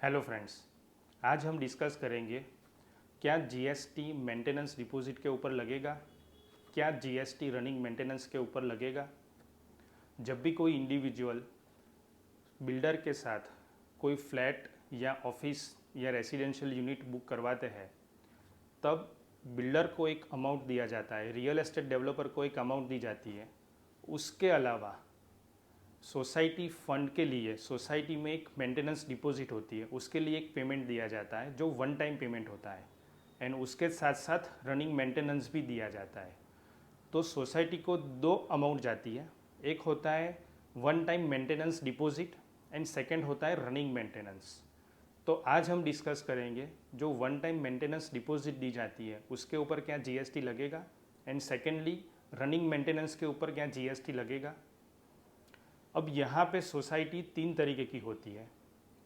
Hello friends, आज हम discuss करेंगे क्या जीएसटी मेंटेनेंस डिपॉजिट के ऊपर लगेगा, क्या जीएसटी रनिंग मेंटेनेंस के ऊपर लगेगा। जब भी कोई इंडिविजुअल बिल्डर के साथ कोई फ्लैट या ऑफिस या रेसिडेंशियल यूनिट बुक करवाते हैं तब बिल्डर को एक अमाउंट दिया जाता है, रियल एस्टेट डेवलपर को एक अमाउंट दी जाती है। उसके अलावा सोसाइटी फंड के लिए सोसाइटी में एक मेंटेनेंस डिपॉजिट होती है, उसके लिए एक पेमेंट दिया जाता है जो वन टाइम पेमेंट होता है एंड उसके साथ साथ रनिंग मेंटेनेंस भी दिया जाता है। तो सोसाइटी को दो अमाउंट जाती है, एक होता है one time maintenance deposit and second होता है रनिंग मेंटेनेंस। तो आज हम डिस्कस करेंगे जो वन टाइम मेंटेनेंस डिपॉजिट दी जाती है उसके ऊपर क्या जीएसटी लगेगा एंड सेकेंडली रनिंग मेंटेनेंस के ऊपर क्या जीएसटी लगेगा। अब यहाँ पे सोसाइटी तीन तरीके की होती है।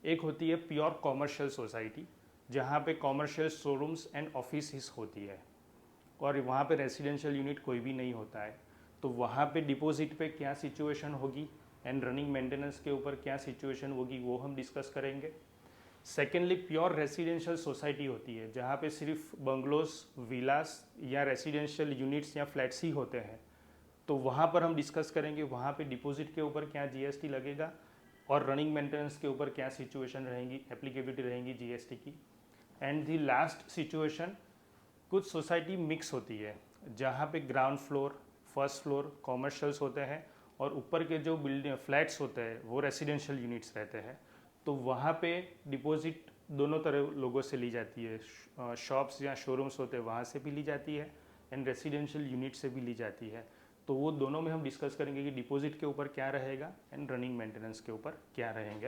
एक होती है प्योर कॉमर्शियल सोसाइटी जहाँ पे कॉमर्शियल शोरूम्स एंड ऑफिस होती है और वहाँ पे रेसिडेंशियल यूनिट कोई भी नहीं होता है। तो वहाँ पे डिपॉजिट पे क्या सिचुएशन होगी एंड रनिंग मेंटेनेंस के ऊपर क्या सिचुएशन होगी वो हम डिस्कस करेंगे। सेकेंडली प्योर रेसिडेंशियल सोसाइटी होती है जहाँ पे सिर्फ बंगलोस, विलास या रेसिडेंशियल यूनिट्स या फ्लैट्स ही होते हैं। तो वहाँ पर हम डिस्कस करेंगे वहाँ पे डिपॉजिट के ऊपर क्या जीएसटी लगेगा और रनिंग मेंटेनेंस के ऊपर क्या सिचुएशन रहेंगी, एप्लीकेबिलिटी रहेंगी जीएसटी की। एंड दी लास्ट सिचुएशन, कुछ सोसाइटी मिक्स होती है जहाँ पे ground floor, first floor commercials होते हैं और ऊपर के जो बिल्डिंग फ्लैट्स होते हैं वो रेसिडेंशियल यूनिट्स रहते हैं। तो वहाँ पे डिपॉजिट दोनों तरह लोगों से ली जाती है, शॉप्स या शोरूम्स होते हैं वहाँ से भी ली जाती है एंड रेसिडेंशियल यूनिट से भी ली जाती है। तो वो दोनों में हम डिस्कस करेंगे कि डिपॉजिट के ऊपर क्या रहेगा एंड रनिंग मेंटेनेंस के ऊपर क्या रहेंगे।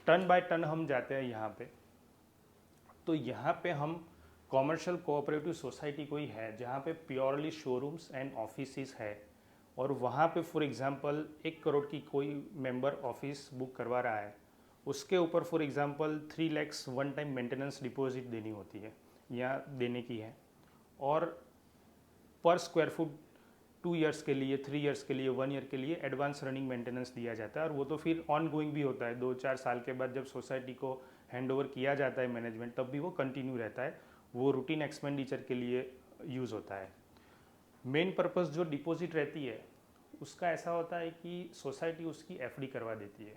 टर्न बाय टर्न हम जाते हैं यहाँ पे। तो यहाँ पे हम कॉमर्शियल कोऑपरेटिव सोसाइटी कोई है जहाँ पे प्योरली शोरूम्स एंड ऑफिस है और वहाँ पे फॉर एग्जांपल 1 करोड़ की कोई मेंबर ऑफिस बुक करवा रहा है, उसके ऊपर for example 3 lakh one time maintenance deposit देनी होती है या देने की है और पर स्क्वायर फुट 2 ईयर्स के लिए, 3 ईयर्स के लिए, 1 ईयर के लिए एडवांस रनिंग मेंटेनेंस दिया जाता है और वो तो फिर ऑन गोइंग भी होता है। 2-4 साल के बाद जब सोसाइटी को हैंड ओवर किया जाता है मैनेजमेंट तब भी वो कंटिन्यू रहता है, वो रूटीन एक्सपेंडिचर के लिए यूज़ होता है। मेन पर्पस जो डिपॉजिट रहती है उसका ऐसा होता है कि सोसाइटी उसकी एफडी करवा देती है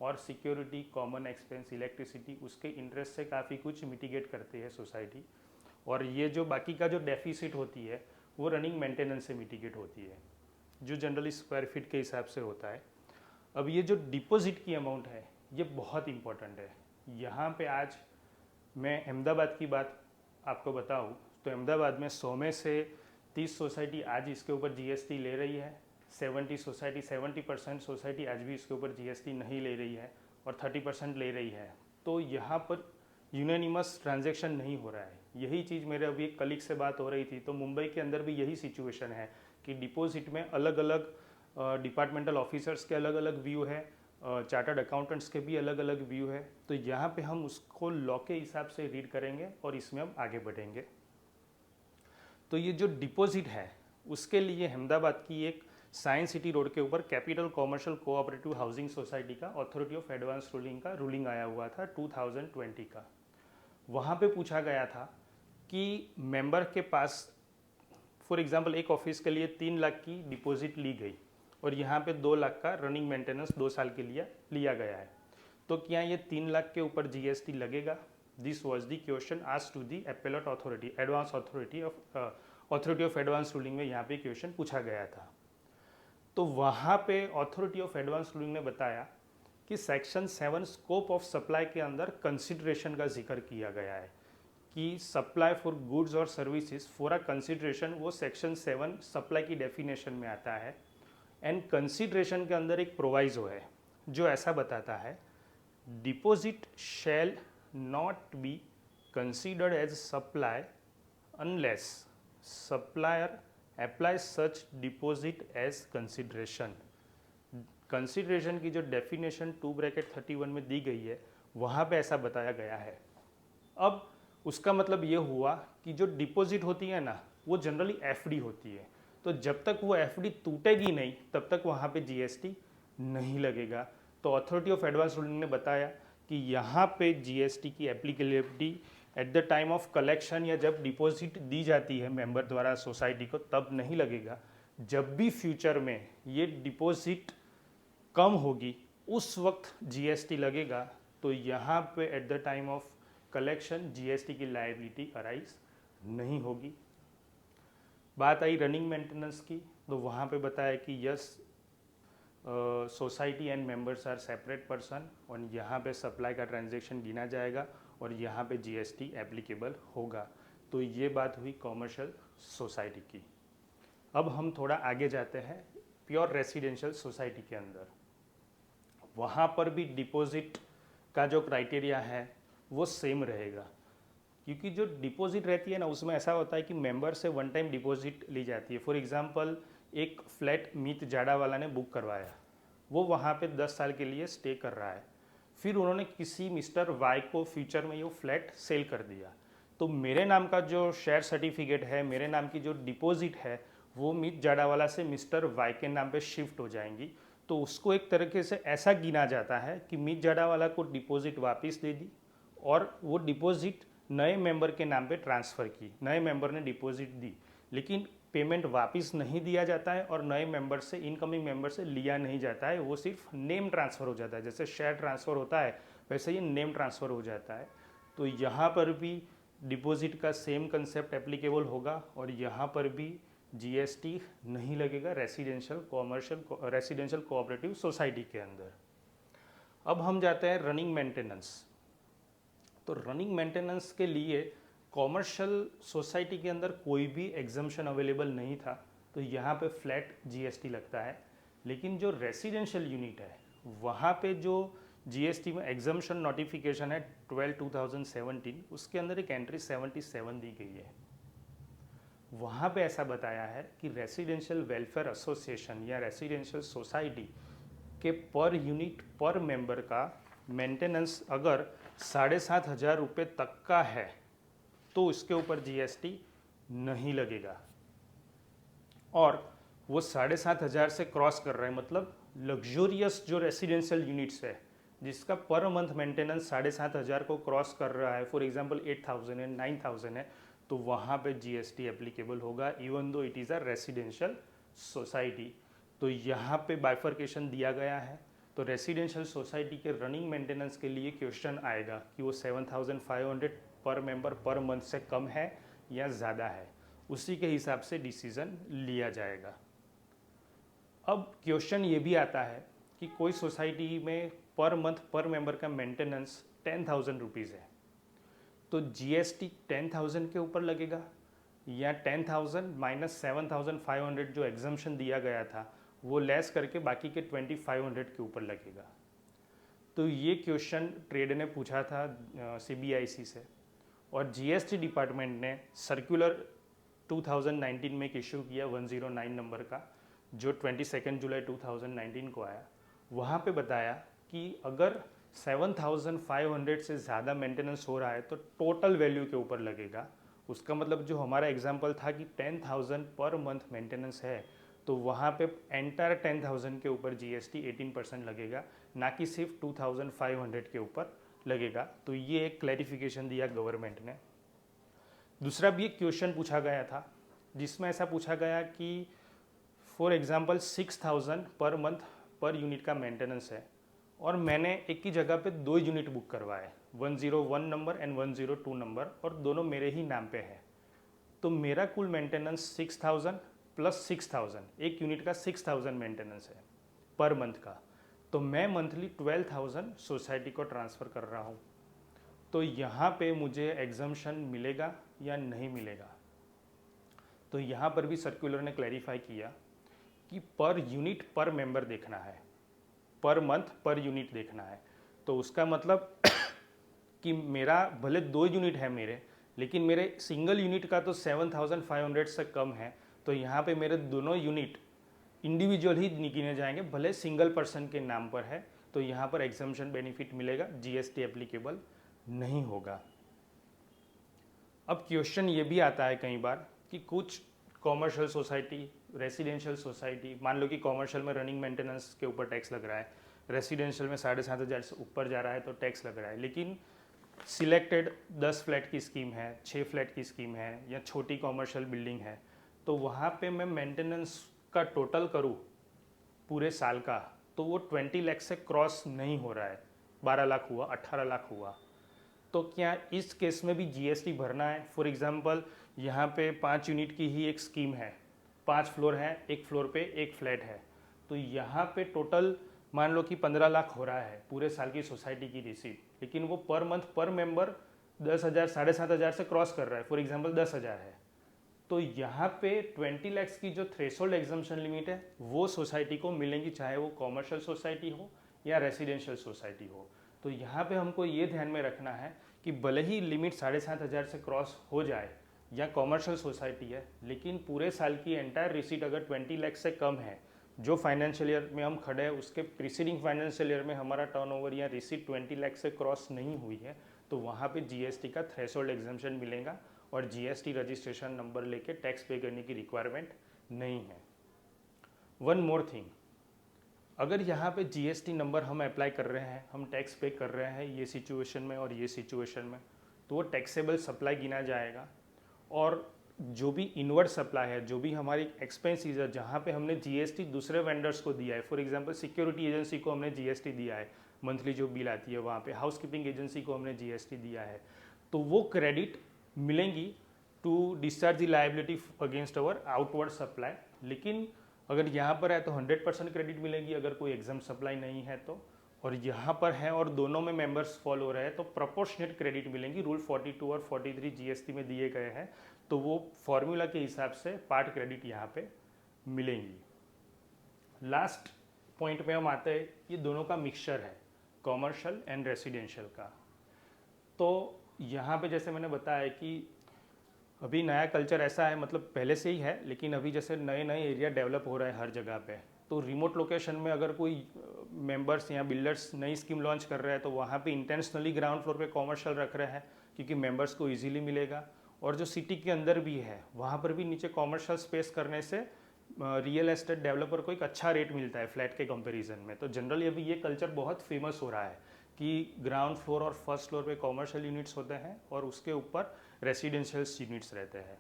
और सिक्योरिटी, कॉमन एक्सपेंस, इलेक्ट्रिसिटी उसके इंटरेस्ट से काफ़ी कुछ मिटिगेट करती है सोसाइटी। और ये जो बाकी का जो डेफिसिट होती है वो रनिंग मेंटेनेंस से मिटिगेट होती है जो जनरली स्क्वायर फीट के हिसाब से होता है। अब ये जो डिपॉजिट की अमाउंट है ये बहुत इंपॉर्टेंट है। यहाँ पे आज मैं अहमदाबाद की बात आपको बताऊँ तो अहमदाबाद में 100 में से 30 सोसाइटी आज इसके ऊपर जीएसटी ले रही है, 70% सोसाइटी आज भी इसके ऊपर जीएसटी नहीं ले रही है और 30% ले रही है। तो यहाँ पर यूनानिमस ट्रांजैक्शन नहीं हो रहा है। यही चीज़ मेरे अभी एक कलीग से बात हो रही थी तो मुंबई के अंदर भी यही सिचुएशन है कि डिपॉजिट में अलग अलग डिपार्टमेंटल ऑफिसर्स के अलग अलग व्यू है, चार्टर्ड अकाउंटेंट्स के भी अलग अलग व्यू है। तो यहाँ पे हम उसको लॉ के हिसाब से रीड करेंगे और इसमें हम आगे बढ़ेंगे। तो ये जो डिपॉजिट है उसके लिए अहमदाबाद की एक साइंस सिटी रोड के ऊपर capital commercial cooperative housing society का अथॉरिटी ऑफ एडवांस रूलिंग का रूलिंग आया हुआ था 2020 का। वहाँ पे पूछा गया था कि मेंबर के पास फॉर एग्जांपल एक ऑफिस के लिए 3 लाख की डिपॉजिट ली गई और यहाँ पे 2 लाख का रनिंग मेंटेनेंस 2 साल के लिए लिया गया है, तो क्या ये 3 लाख के ऊपर जीएसटी लगेगा? This was the question asked to the appellate authority, advance authority of advance ruling में यहाँ पे क्वेश्चन पूछा गया था। तो वहाँ पे अथॉरिटी ऑफ एडवांस रूलिंग ने बताया कि सेक्शन 7 स्कोप ऑफ सप्लाई के अंदर कंसिडरेशन का जिक्र किया गया है कि सप्लाई फॉर गुड्स और सर्विसेज फॉर अ कंसिडरेशन वो सेक्शन 7 सप्लाई की डेफिनेशन में आता है एंड कंसिडरेशन के अंदर एक प्रोवाइजो है जो ऐसा बताता है deposit shall not be considered as supply unless supplier apply such deposit as consideration. Consideration की जो डेफिनेशन 2(31) में दी गई है वहाँ पे ऐसा बताया गया है। अब उसका मतलब ये हुआ कि जो डिपॉजिट होती है ना वो जनरली एफडी होती है, तो जब तक वो एफडी टूटेगी नहीं तब तक वहाँ पे जीएसटी नहीं लगेगा। तो अथॉरिटी ऑफ एडवांस रूलिंग ने बताया कि यहाँ पे जीएसटी की applicability at the time of collection या जब डिपॉजिट दी जाती है मेंबर द्वारा सोसाइटी को तब नहीं लगेगा। जब भी फ्यूचर में ये डिपॉजिट कम होगी उस वक्त जीएसटी लगेगा। तो यहाँ पे at the time of collection GST की लायबिलिटी अराइज नहीं होगी। बात आई रनिंग मेंटेनेंस की, तो वहाँ पे बताया कि yes society and members are separate person और यहाँ पे सप्लाई का ट्रांजैक्शन गिना जाएगा और यहाँ पे जीएसटी एप्लीकेबल होगा। तो ये बात हुई कॉमर्शियल सोसाइटी की। अब हम थोड़ा आगे जाते हैं प्योर रेसिडेंशियल सोसाइटी के अंदर। वहाँ पर भी डिपॉजिट का जो क्राइटेरिया है वो सेम रहेगा, क्योंकि जो डिपॉजिट रहती है ना उसमें ऐसा होता है कि मेंबर से वन टाइम डिपॉजिट ली जाती है। फॉर एग्जांपल एक फ्लैट मीत जाड़ा वाला ने बुक करवाया, वो वहाँ पे 10 साल के लिए स्टे कर रहा है, फिर उन्होंने किसी मिस्टर वाई को फ्यूचर में ये फ्लैट सेल कर दिया, तो मेरे नाम का जो शेयर सर्टिफिकेट है, मेरे नाम की जो डिपॉजिट है वो मीत जाड़ा वाला से मिस्टर वाई के नाम पे शिफ्ट हो जाएंगी। तो उसको एक तरीके से ऐसा गिना जाता है कि मीत जाड़ा वाला को डिपॉजिट वापस दे दी और वो डिपॉजिट नए मेंबर के नाम पे ट्रांसफ़र की, नए मेंबर ने डिपॉजिट दी, लेकिन पेमेंट वापस नहीं दिया जाता है और नए मेंबर से, इनकमिंग मेंबर से लिया नहीं जाता है, वो सिर्फ नेम ट्रांसफ़र हो जाता है। जैसे शेयर ट्रांसफ़र होता है वैसे ये नेम ट्रांसफ़र हो जाता है। तो यहाँ पर भी डिपॉजिट का सेम कंसेप्ट एप्लीकेबल होगा और यहाँ पर भी जीएसटी नहीं लगेगा रेसिडेंशियल कोऑपरेटिव सोसाइटी के अंदर। अब हम जाते हैं रनिंग मेंटेनेंस। तो रनिंग मेंटेनेंस के लिए कॉमर्शियल सोसाइटी के अंदर कोई भी एग्जम्पशन अवेलेबल नहीं था, तो यहाँ पे फ्लैट जीएसटी लगता है। लेकिन जो रेसिडेंशियल यूनिट है वहाँ पे जो जीएसटी में एग्जम्पशन नोटिफिकेशन है 12/2017, उसके अंदर एक एंट्री 77 दी गई है। वहाँ पे ऐसा बताया है कि रेसिडेंशियल वेलफेयर एसोसिएशन या रेसिडेंशियल सोसाइटी के पर यूनिट पर मेंबर का मेंटेनेंस अगर 7,500 रुपये तक का है तो उसके ऊपर जीएसटी नहीं लगेगा। और वो 7,500 से क्रॉस कर रहा है, मतलब लग्जूरियस जो रेसिडेंशियल यूनिट्स है जिसका पर मंथ मेंटेनेंस 7,500 को क्रॉस कर रहा है, फॉर एग्जांपल 8,000 है, 9,000 है, तो वहाँ पे जीएसटी एप्लीकेबल होगा even though it is a residential society. तो यहाँ पे बाइफर्केशन दिया गया है। तो रेसिडेंशियल सोसाइटी के रनिंग मेंटेनेंस के लिए क्वेश्चन आएगा कि वो 7,500 पर मेंबर पर मंथ से कम है या ज़्यादा है, उसी के हिसाब से डिसीजन लिया जाएगा। अब क्वेश्चन ये भी आता है कि कोई सोसाइटी में पर मंथ पर मेंबर का मेंटेनेंस 10,000 रुपीज़ है, तो जीएसटी 10,000 के ऊपर लगेगा या 10,000 माइनस 7,500 जो एग्जम्पशन दिया गया था वो लेस करके बाकी के 2,500 के ऊपर लगेगा। तो ये क्वेश्चन ट्रेड ने पूछा था सीबीआईसी से, और जीएसटी डिपार्टमेंट ने सर्कुलर 2019 में एक इशू किया 109 नंबर का, जो 22 जुलाई 2019 को आया। वहाँ पे बताया कि अगर 7,500 से ज़्यादा मेंटेनेंस हो रहा है तो टोटल वैल्यू के ऊपर लगेगा। उसका मतलब जो हमारा एग्जांपल था कि 10,000 पर मंथ मेंटेनेंस है, तो वहाँ पे एंटायर 10,000 के ऊपर जीएसटी 18% लगेगा, ना कि सिर्फ 2,500 के ऊपर लगेगा। तो ये एक क्लैरिफिकेशन दिया गवर्नमेंट ने। दूसरा भी एक क्वेश्चन पूछा गया था जिसमें ऐसा पूछा गया कि for example 6,000 per month per unit का मेंटेनेंस है और मैंने एक ही जगह पे 2 यूनिट बुक करवाए, 101 नंबर एंड 102 नंबर, और दोनों मेरे ही नाम पे है। तो मेरा कुल मेंटेनेंस 6,000 प्लस 6,000, एक यूनिट का 6,000 मेंटेनेंस है पर मंथ का, तो मैं मंथली 12,000 सोसाइटी को ट्रांसफ़र कर रहा हूँ। तो यहाँ पे मुझे एग्जम्पशन मिलेगा या नहीं मिलेगा? तो यहाँ पर भी सर्कुलर ने क्लैरिफाई किया कि पर यूनिट पर मेंबर देखना है, पर मंथ पर यूनिट देखना है। तो उसका मतलब कि मेरा भले 2 यूनिट है मेरे, लेकिन मेरे सिंगल यूनिट का तो 7,500 से कम है, तो यहाँ पे मेरे दोनों यूनिट इंडिविजुअल ही गिने जाएंगे, भले सिंगल पर्सन के नाम पर है, तो यहाँ पर एग्जम्पशन बेनिफिट मिलेगा, जीएसटी एप्लीकेबल नहीं होगा। अब क्वेश्चन ये भी आता है कई बार कि कुछ कॉमर्शियल सोसाइटी, रेसिडेंशियल सोसाइटी, मान लो कि कॉमर्शियल में रनिंग मेंटेनेंस के ऊपर टैक्स लग रहा है, रेसिडेंशियल में 7,500 से ऊपर जा रहा है तो टैक्स लग रहा है। लेकिन सिलेक्टेड 10 फ्लैट की स्कीम है, 6 फ्लैट की स्कीम है या छोटी कॉमर्शियल बिल्डिंग है, तो वहाँ पे मैं मेंटेनेंस का टोटल करूँ पूरे साल का तो वो 20 लाख से क्रॉस नहीं हो रहा है। 12 लाख हुआ, 18 लाख हुआ, तो क्या इस केस में भी जीएसटी भरना है? फॉर एग्जांपल यहाँ पे 5 यूनिट की ही एक स्कीम है, 5 फ्लोर है, एक फ्लोर पे एक फ्लैट है, तो यहाँ पे टोटल मान लो कि 15 लाख हो रहा है पूरे साल की सोसाइटी की रिसीट, लेकिन वो पर मंथ पर मेंबर 10,000 7,500 से क्रॉस कर रहा है, फॉर एग्जांपल 10,000 है, तो यहाँ पे 20 लैक्स की जो थ्रेशोल्ड एग्जम्पशन लिमिट है वो सोसाइटी को मिलेंगी, चाहे वो कॉमर्शियल सोसाइटी हो या रेसिडेंशियल सोसाइटी हो। तो यहाँ पे हमको ये ध्यान में रखना है कि भले ही लिमिट 7,500 से क्रॉस हो जाए या कॉमर्शियल सोसाइटी है, लेकिन पूरे साल की एंटायर रिसीट अगर 20 लाख से कम है, जो फाइनेंशियल ईयर में हम खड़े हैं उसके प्रीसीडिंग फाइनेंशियल ईयर में हमारा टर्नओवर या रिसीट 20 लाख से क्रॉस नहीं हुई है, तो वहाँ पे जीएसटी का थ्रेशोल्ड एग्जम्पशन मिलेगा और जीएसटी रजिस्ट्रेशन नंबर लेके टैक्स पे करने की रिक्वायरमेंट नहीं है। वन मोर थिंग, अगर यहाँ पे जीएसटी नंबर हम अप्लाई कर रहे हैं, हम टैक्स पे कर रहे हैं ये सिचुएशन में और ये सिचुएशन में, तो वो टैक्सेबल सप्लाई गिना जाएगा। और जो भी इनवर्ड सप्लाई है, जो भी हमारी एक्सपेंसेस है, जहाँ पे हमने जीएसटी दूसरे वेंडर्स को दिया है, फॉर एग्जांपल सिक्योरिटी एजेंसी को हमने जीएसटी दिया है, मंथली जो बिल आती है वहाँ पे, हाउसकीपिंग एजेंसी को हमने जीएसटी दिया है, तो वो क्रेडिट मिलेंगी to discharge the liability against our outward supply. लेकिन अगर यहाँ पर है तो 100% क्रेडिट मिलेगी अगर कोई एग्जाम सप्लाई नहीं है तो, और यहाँ पर है और दोनों में मेंबर्स फॉलो हो रहे हैं तो प्रोपोर्शनेट क्रेडिट मिलेंगी। रूल 42 और 43 जीएसटी में दिए गए हैं, तो वो फॉर्मूला के हिसाब से पार्ट क्रेडिट यहाँ पे मिलेंगी। लास्ट पॉइंट में हम आते हैं, ये दोनों का मिक्सचर है, कॉमर्शियल एंड रेसिडेंशियल का। तो यहाँ पे जैसे मैंने बताया कि अभी नया कल्चर ऐसा है, मतलब पहले से ही है, लेकिन अभी जैसे नए नए एरिया डेवलप हो रहा है हर जगह पे, तो रिमोट लोकेशन में अगर कोई मेंबर्स या बिल्डर्स नई स्कीम लॉन्च कर रहे हैं तो वहाँ पे इंटेंशनली ग्राउंड फ्लोर पे कॉमर्शियल रख रहे हैं क्योंकि मेंबर्स को इजीली मिलेगा। और जो सिटी के अंदर भी है वहाँ पर भी नीचे कॉमर्शियल स्पेस करने से रियल एस्टेट डेवलपर को एक अच्छा रेट मिलता है फ्लैट के कंपेरिजन में। तो जनरली अभी ये कल्चर बहुत फेमस हो रहा है कि ग्राउंड फ्लोर और फर्स्ट फ्लोर पे कॉमर्शियल यूनिट्स होते हैं और उसके ऊपर रेसिडेंशियल यूनिट्स रहते हैं।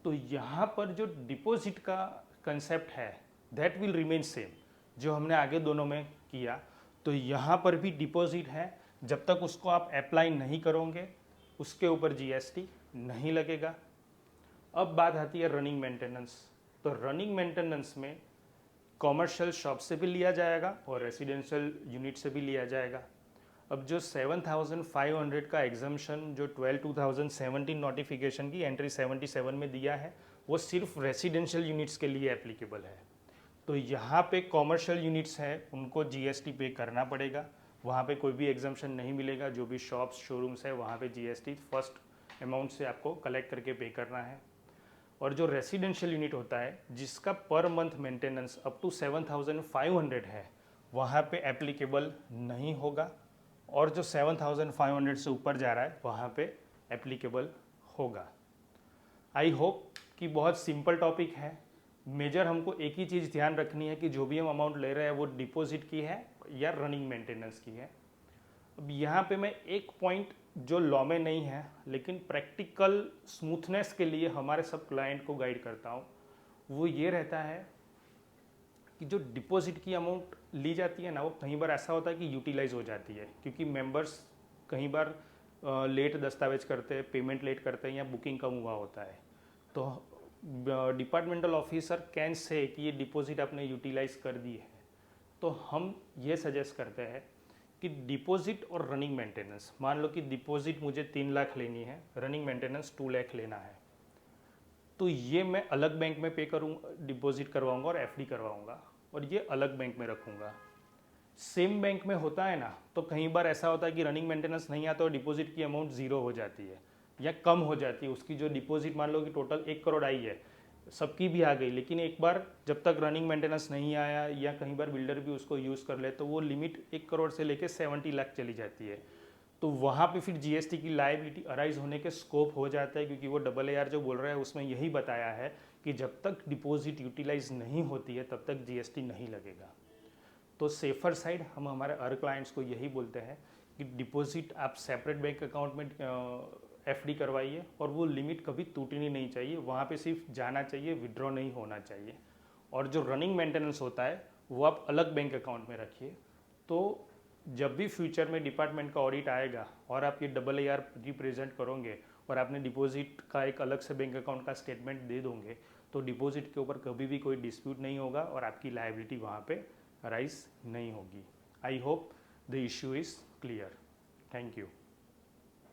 तो यहाँ पर जो डिपॉजिट का कंसेप्ट है दैट विल रिमेन सेम जो हमने आगे दोनों में किया। तो यहाँ पर भी डिपॉजिट है, जब तक उसको आप अप्लाई नहीं करोगे उसके ऊपर जीएसटी नहीं लगेगा। अब बात आती है रनिंग मेंटेनेंस। तो रनिंग मेंटेनेंस में कॉमर्शियल शॉप से भी लिया जाएगा और रेसिडेंशियल यूनिट से भी लिया जाएगा। अब जो 7,500 का एग्जम्पशन जो 12/2017 नोटिफिकेशन की एंट्री 77 में दिया है वो सिर्फ रेसिडेंशियल यूनिट्स के लिए एप्लीकेबल है। तो यहाँ पे कॉमर्शियल यूनिट्स हैं उनको जीएसटी पे करना पड़ेगा, वहाँ पे कोई भी एग्जम्पशन नहीं मिलेगा। जो भी शॉप्स शोरूम्स है वहाँ पे जीएसटी फर्स्ट अमाउंट से आपको कलेक्ट करके पे करना है। और जो रेसिडेंशियल यूनिट होता है जिसका per month maintenance up to 7,500 है वहाँ पे एप्लीकेबल नहीं होगा, और जो 7,500 से ऊपर जा रहा है वहाँ पे एप्लीकेबल होगा। आई होप कि बहुत सिंपल टॉपिक है। मेजर हमको एक ही चीज़ ध्यान रखनी है कि जो भी हम अमाउंट ले रहे हैं वो डिपॉजिट की है या रनिंग मेंटेनेंस की है। अब यहाँ पे मैं एक पॉइंट जो लॉ में नहीं है लेकिन प्रैक्टिकल स्मूथनेस के लिए हमारे सब क्लाइंट को गाइड करता हूँ, वो ये रहता है कि जो डिपॉजिट की अमाउंट ली जाती है ना वो कई बार ऐसा होता है कि यूटिलाइज हो जाती है क्योंकि मेंबर्स कई बार लेट दस्तावेज करते हैं, पेमेंट लेट करते हैं या बुकिंग कम हुआ होता है। तो डिपार्टमेंटल ऑफिसर कैन से कि ये डिपॉजिट आपने यूटिलाइज कर दी है, तो हम ये सजेस्ट करते हैं कि डिपॉजिट और रनिंग मेंटेनेंस, मान लो कि डिपॉजिट मुझे 3 लाख लेनी है, रनिंग मेंटेनेंस 2 लाख लेना है, तो ये मैं अलग बैंक में पे करूँगा, डिपॉजिट करवाऊँगा और एफडी करवाऊँगा और ये अलग बैंक में रखूँगा। सेम बैंक में होता है ना, तो कई बार ऐसा होता है कि रनिंग मेंटेनेंस नहीं आता और डिपॉजिट की अमाउंट ज़ीरो हो जाती है या कम हो जाती है। उसकी जो डिपॉजिट मान लो कि टोटल 1 करोड़ आई है, सबकी भी आ गई, लेकिन एक बार जब तक रनिंग मेंटेनेंस नहीं आया या कई बार बिल्डर भी उसको यूज़ कर ले तो वो लिमिट 1 करोड़ से लेकर 70 लाख चली जाती है। तो वहाँ पे फिर जीएसटी की लायबिलिटी अराइज होने के स्कोप हो जाता है, क्योंकि वो AAR जो बोल रहा है उसमें यही बताया है कि जब तक डिपॉजिट यूटिलाइज नहीं होती है तब तक जीएसटी नहीं लगेगा। तो सेफर साइड हम हमारे हर क्लाइंट्स को यही बोलते हैं कि डिपॉजिट आप सेपरेट बैंक अकाउंट में एफडी करवाइए और वो लिमिट कभी टूटनी नहीं चाहिए, वहाँ पे सिर्फ जाना चाहिए, विड्रॉ नहीं होना चाहिए। और जो रनिंग मेंटेनेंस होता है वो आप अलग बैंक अकाउंट में रखिए। तो जब भी फ्यूचर में डिपार्टमेंट का ऑडिट आएगा और आप ये AAR रिप्रेजेंट करोगे और आपने डिपॉजिट का एक अलग से बैंक अकाउंट का स्टेटमेंट दे दोगे, तो डिपॉजिट के ऊपर कभी भी कोई डिस्प्यूट नहीं होगा और आपकी लायबिलिटी वहाँ पे राइज नहीं होगी। I hope the issue is clear. Thank you.